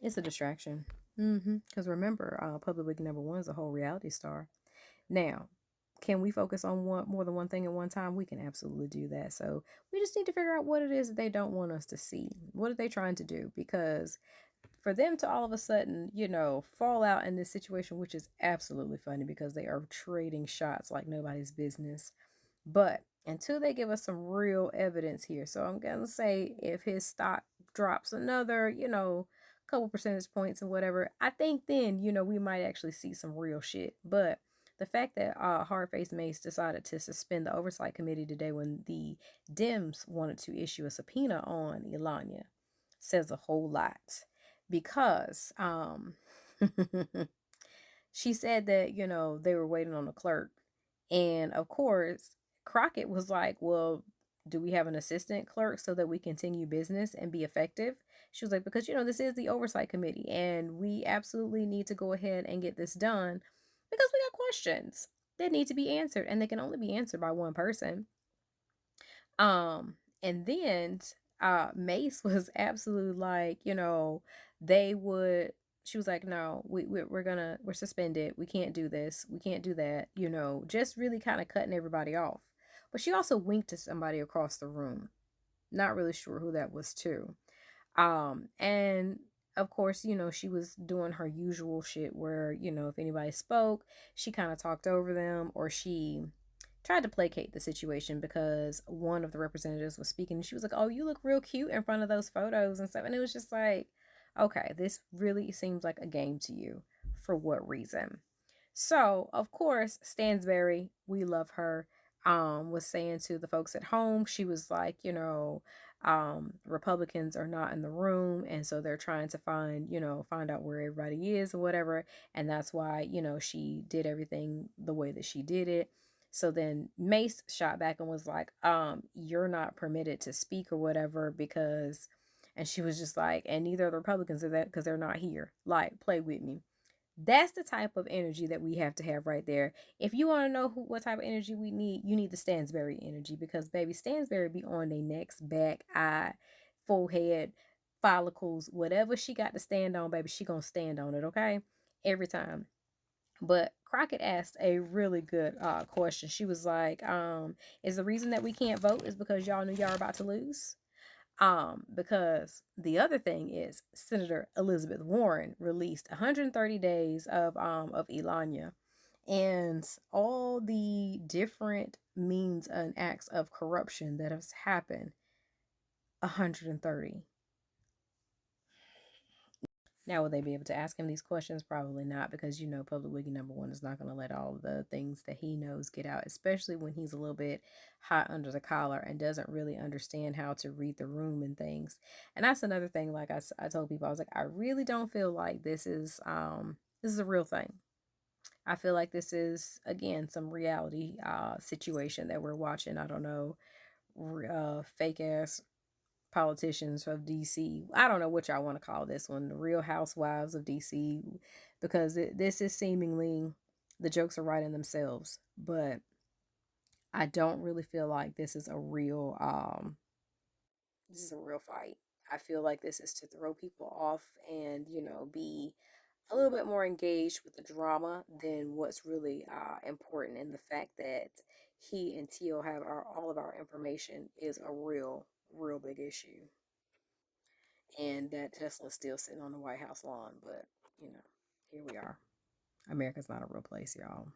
It's a distraction. Because remember, Public Wiki #1 is a whole reality star. Now, can we focus on more than one thing at one time? We can absolutely do that. So we just need to figure out what it is that they don't want us to see. What are they trying to do? Because for them to all of a sudden, fall out in this situation, which is absolutely funny because they are trading shots like nobody's business. But until they give us some real evidence here, so I'm going to say if his stock drops another, couple percentage points and whatever, I think then, we might actually see some real shit. But the fact that Hardface Mace decided to suspend the oversight committee today when the Dems wanted to issue a subpoena on Elonia says a whole lot because she said that, they were waiting on the clerk. And of course, Crockett was like, well, do we have an assistant clerk so that we continue business and be effective? She was like, because, this is the oversight committee and we absolutely need to go ahead and get this done because we got questions that need to be answered and they can only be answered by one person. And then Mace was absolutely like, they would she was like, no, we're suspended. We can't do this. We can't do that, just really kind of cutting everybody off. But she also winked to somebody across the room. Not really sure who that was too. And of course, she was doing her usual shit where, if anybody spoke, she kind of talked over them or she tried to placate the situation because one of the representatives was speaking and she was like, oh, you look real cute in front of those photos and stuff. And it was just like, okay, this really seems like a game to you. For what reason? So, of course, Stansberry, we love her, was saying to the folks at home, she was like, Republicans are not in the room, and so they're trying to find out where everybody is or whatever. And that's why, she did everything the way that she did it. So then Mace shot back and was like, you're not permitted to speak or whatever because, and she was just like, and neither of the Republicans are that because they're not here. Like, play with me. That's the type of energy that we have to have right there. If you want to know what type of energy we need, you need the Stansberry energy because baby Stansberry be on their necks, back, eye, forehead, follicles, whatever she got to stand on, baby, she gonna stand on it, okay? Every time. But Crockett asked a really good question. She was like, is the reason that we can't vote is because y'all knew y'all were about to lose? Because the other thing is Senator Elizabeth Warren released 130 days of Elonia and all the different means and acts of corruption that has happened. 130. Now, will they be able to ask him these questions? Probably not, because Public Wiki #1 is not going to let all the things that he knows get out, especially when he's a little bit hot under the collar and doesn't really understand how to read the room and things. And that's another thing. Like I told people, I was like, I really don't feel like this is a real thing. I feel like this is again some reality situation that we're watching. I don't know, fake ass politicians of DC. I don't know what y'all want to call this one, the Real Housewives of DC, because this is seemingly the jokes are writing themselves, but I don't really feel like this is a real fight. I feel like this is to throw people off and be a little bit more engaged with the drama than what's really important. And the fact that he and Teal have all of our information is a real big issue. And that Tesla's still sitting on the White House lawn. But, here we are. America's not a real place, y'all.